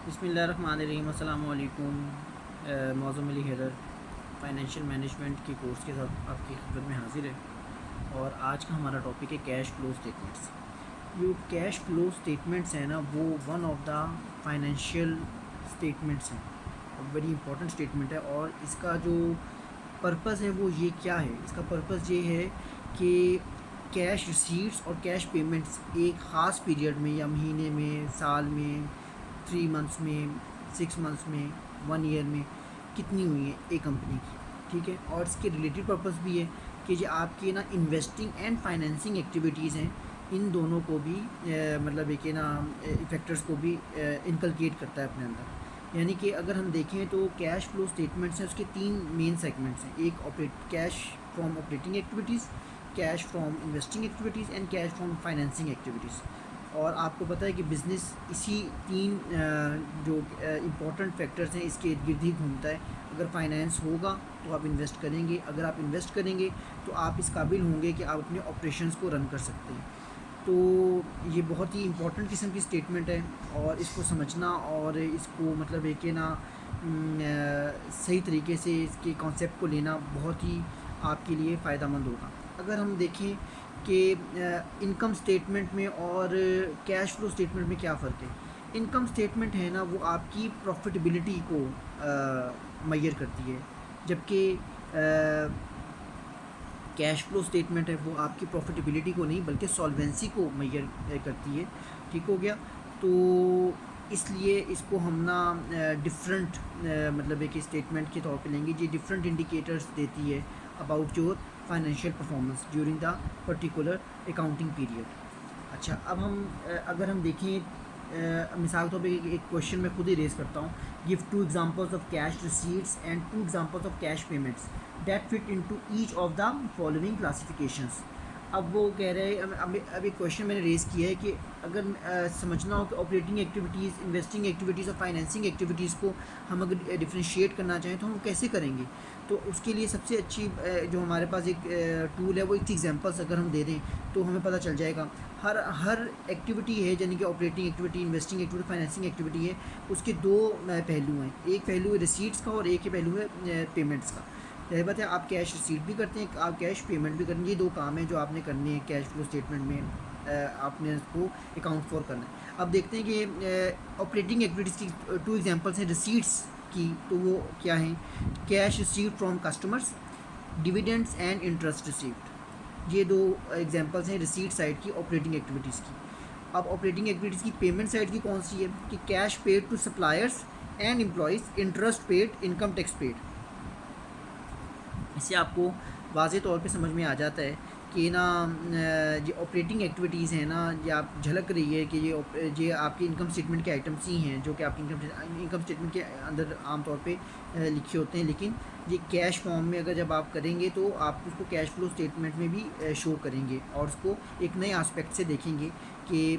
बिस्मिल्लाहिर्रहमानिर्रहीम अस्सलाम वालेकुम। मौज़ूम अली हैदर फ़ाइनेंशियल मैनेजमेंट के कोर्स के साथ आपकी खिदमत में हाज़िर है। और आज का हमारा टॉपिक है कैश फ्लो स्टेटमेंट्स। जो कैश फ्लो स्टेटमेंट्स हैं ना, वो one of the financial statements हैं और बड़ी इंपॉर्टेंट स्टेटमेंट है। और इसका जो पर्पस है वो ये क्या है, इसका पर्पस ये है कि कैश रिसीट्स और कैश पेमेंट्स एक ख़ास पीरियड में या महीने में, साल में, 3 मंथ्स में, 6 मंथ्स में, 1 ईयर में कितनी हुई है एक कंपनी की, ठीक है। और इसके रिलेटेड पर्पस भी है कि जो आपकी ना इन्वेस्टिंग एंड फाइनेंसिंग एक्टिविटीज़ हैं, इन दोनों को भी मतलब एक ना फैक्टर्स को भी इनकलकेट करता है अपने अंदर। यानी कि अगर हम देखें तो कैश फ्लो स्टेटमेंट्स हैं, उसके 3 मेन सेगमेंट्स हैं। एक cash from operating activities, cash from investing activities and cash from financing activities. और आपको पता है कि बिज़नेस इसी 3 जो इम्पोर्टेंट फैक्टर्स हैं इसके इर्द गिर्द ही घूमता है। अगर फाइनेंस होगा तो आप इन्वेस्ट करेंगे, अगर आप इन्वेस्ट करेंगे तो आप इस काबिल होंगे कि आप अपने ऑपरेशंस को रन कर सकते हैं। तो ये बहुत ही इम्पोर्टेंट किस्म की स्टेटमेंट है और इसको समझना और इसको मतलब एक ना सही तरीके से इसके कॉन्सेप्ट को लेना बहुत ही आपके लिए फ़ायदेमंद होगा। अगर हम देखें कि इनकम स्टेटमेंट में और कैश फ्लो स्टेटमेंट में क्या फ़र्क है। इनकम स्टेटमेंट है ना, वो आपकी प्रॉफिटेबिलिटी को मेजर करती है, जबकि कैश फ्लो स्टेटमेंट है वो आपकी प्रॉफिटेबिलिटी को नहीं बल्कि सॉल्वेंसी को मेजर करती है। ठीक हो गया। तो इसलिए इसको हम ना डिफरेंट मतलब एक स्टेटमेंट के तौर पे लेंगे। ये डिफरेंट इंडिकेटर्स देती है about your financial performance during the particular accounting period. अच्छा, अब हम अगर हम देखें मिसाल के तौर पे एक क्वेश्चन मैं खुद ही रेज़ करता हूँ। Give 2 examples of cash receipts and 2 examples of cash payments that fit into each of the following classifications. अब वो कह रहे हैं, अब एक क्वेश्चन मैंने रेज़ किया है कि अगर समझना हो कि ऑपरेटिंग एक्टिविटीज़, इन्वेस्टिंग एक्टिविटीज़ और फाइनेंसिंग एक्टिविटीज़ को हम अगर डिफ्रेंशिएट करना चाहें तो हम कैसे करेंगे। तो उसके लिए सबसे अच्छी जो हमारे पास एक टूल है वो एक एग्जांपल्स अगर हम दे दें तो हमें पता चल जाएगा। हर एक्टिविटी है, यानी कि operating activity, investing activity, financing activity है, उसके 2 पहलू हैं। एक पहलू है रिसीट्स का और एक ही पहलू है पेमेंट्स का। यही बात है, आप कैश रिसीट भी करते हैं, आप कैश पेमेंट भी करते हैं। ये 2 काम हैं जो आपने करने हैं कैश फ्लो स्टेटमेंट में, आपने उसको अकाउंट फॉर करना है। अब देखते हैं कि ऑपरेटिंग एक्टिविटीज़ की 2 एग्जांपल्स हैं रिसीट्स की। तो वो क्या हैं? Cash received from customers, dividends and interest received. ये 2 एग्जांपल्स हैं रिसीट साइड की ऑपरेटिंग एक्टिविटीज़ की। अब ऑपरेटिंग एक्टिविटीज़ की पेमेंट साइड की कौन सी है कि cash paid to suppliers and employees, interest paid, income tax paid. इससे आपको वाज़े तौर पे समझ में आ जाता है कि ना ये ऑपरेटिंग एक्टिविटीज़ हैं ना, ये आप झलक रही है कि ये आपकी इनकम स्टेटमेंट के आइटम्स ही हैं जो कि आपकी इनकम स्टेटमेंट के अंदर आम तौर पे लिखे होते हैं। लेकिन ये कैश फॉर्म में अगर जब आप करेंगे तो आप उसको कैश फ्लो स्टेटमेंट में भी शो करेंगे और उसको एक नए आस्पेक्ट से देखेंगे कि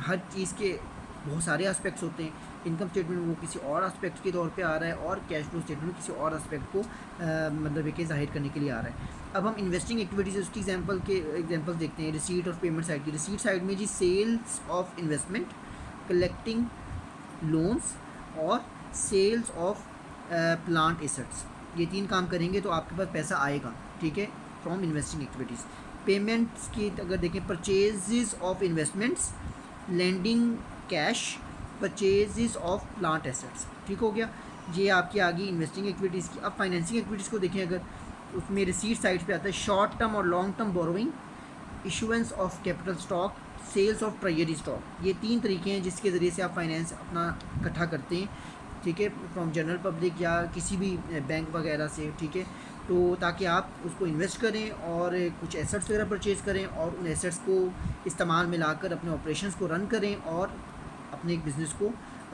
हर चीज़ के बहुत सारे एस्पेक्ट्स होते हैं। इनकम स्टेटमेंट वो किसी और एस्पेक्ट के तौर पे आ रहा है और कैश फ्लो स्टेटमेंट किसी और एस्पेक्ट को मतलब एक ज़ाहिर करने के लिए आ रहा है। अब हम इन्वेस्टिंग एक्टिविटीज़ उसकी एग्जांपल्स देखते हैं रिसीट और पेमेंट साइड की। रिसीट साइड में जी sales of investment, collecting loans और सेल्स ऑफ प्लांट एसेट्स। ये 3 काम करेंगे तो आपके पास पैसा आएगा, ठीक है, फ्रॉम इन्वेस्टिंग एक्टिविटीज़। पेमेंट्स की अगर देखें, purchases of investments, lending cash, purchases of plant assets. ठीक हो गया, ये आपकी आ गई इन्वेस्टिंग एक्टिविटीज़ की। अब फाइनेंसिंग एक्टिविटीज़ को देखें, अगर उसमें रिसीट साइड पे आता है शॉर्ट टर्म और long term borrowing, issuance of capital stock, sales of treasury stock. ये 3 तरीके हैं जिसके ज़रिए से आप फाइनेंस अपना इकट्ठा करते हैं, ठीक है, फ्रॉम जनरल पब्लिक या किसी भी बैंक वगैरह से, ठीक है। तो ताकि आप उसको इन्वेस्ट करें और कुछ एसेट्स वगैरह परचेज़ करें और उन एसेट्स को इस्तेमाल में लाकर अपने ऑपरेशंस को रन करें और अपने एक बिज़नेस को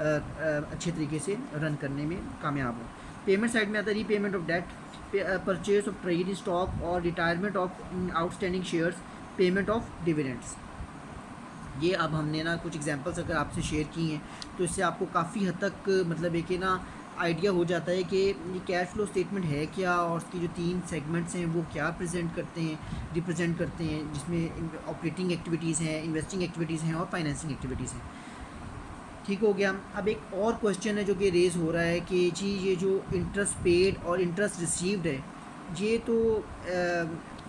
अच्छे तरीके से रन करने में कामयाब हो। पेमेंट साइड में आता है repayment of debt, purchase of treasury stock और retirement of outstanding shares, payment of dividends. ये अब हमने ना कुछ एग्जांपल्स अगर आपसे शेयर की हैं तो इससे आपको काफ़ी हद तक मतलब एक ना आइडिया हो जाता है कि ये कैश फ्लो स्टेटमेंट है क्या और उसकी जो 3 सेगमेंट्स हैं वो क्या रिप्रेजेंट करते हैं, जिसमें ऑपरेटिंग एक्टिविटीज़ हैं, इन्वेस्टिंग एक्टिविटीज़ हैं और फाइनेंसिंग एक्टिविटीज़ हैं। ठीक हो गया। अब एक और क्वेश्चन है जो कि रेज़ हो रहा है कि जी ये जो इंटरेस्ट पेड और इंटरेस्ट रिसीव्ड है, ये तो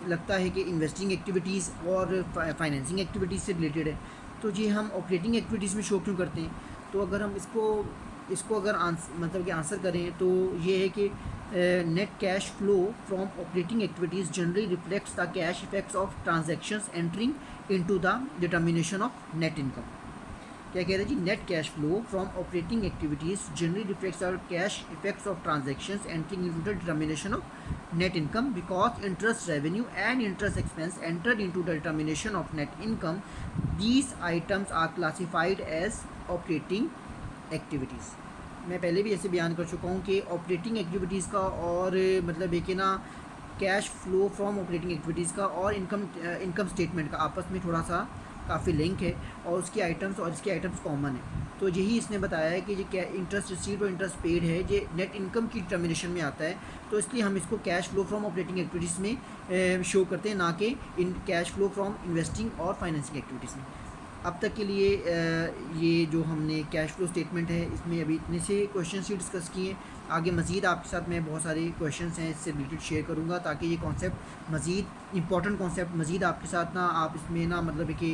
लगता है कि इन्वेस्टिंग एक्टिविटीज़ और फाइनेंसिंग एक्टिविटीज़ से रिलेटेड है, तो जी हम ऑपरेटिंग एक्टिविटीज़ में शो क्यों करते हैं? तो अगर हम इसको इसको अगर मतलब कि आंसर करें तो ये है कि net cash flow from operating activities generally reflects the cash effects of transactions entering into the determination of net income. क्या कह रहे हैं जी, net cash flow from operating activities generally reflects our cash effects of transactions entering into the determination of net income because interest revenue and interest expense entered into the determination of net income, these items are classified as operating activities. मैं पहले भी ऐसे बयान कर चुका हूँ कि operating activities का और मतलब है कि ना cash flow from operating activities का और इनकम स्टेटमेंट का आपस में थोड़ा सा काफ़ी लिंक है और उसके आइटम्स और इसके आइटम्स कॉमन है। तो यही इसने बताया है कि ये क्या इंटरेस्ट रिसीव्ड और इंटरेस्ट पेड है, ये नेट इनकम की डिटर्मिनेशन में आता है, तो इसलिए हम इसको cash flow from operating activities में शो करते हैं, ना कि in cash flow from investing और फाइनेंसिंग एक्टिविटीज़ में। अब तक के लिए ये जो हमने कैश फ्लो स्टेटमेंट है इसमें अभी इतने से क्वेश्चन ही डिस्कस किए। आगे मज़ीद आपके साथ मैं बहुत सारे क्वेश्चंस हैं इससे रिलेटेड शेयर करूँगा ताकि ये कॉन्सेप्ट मज़ीद इंपॉर्टेंट कॉन्सेप्ट मज़ीद आपके साथ ना आप इसमें ना मतलब है कि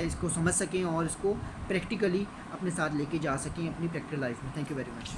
इसको समझ सकें और इसको प्रैक्टिकली अपने साथ लेके जा सकें अपनी प्रैक्टिकल लाइफ में। Thank you very much.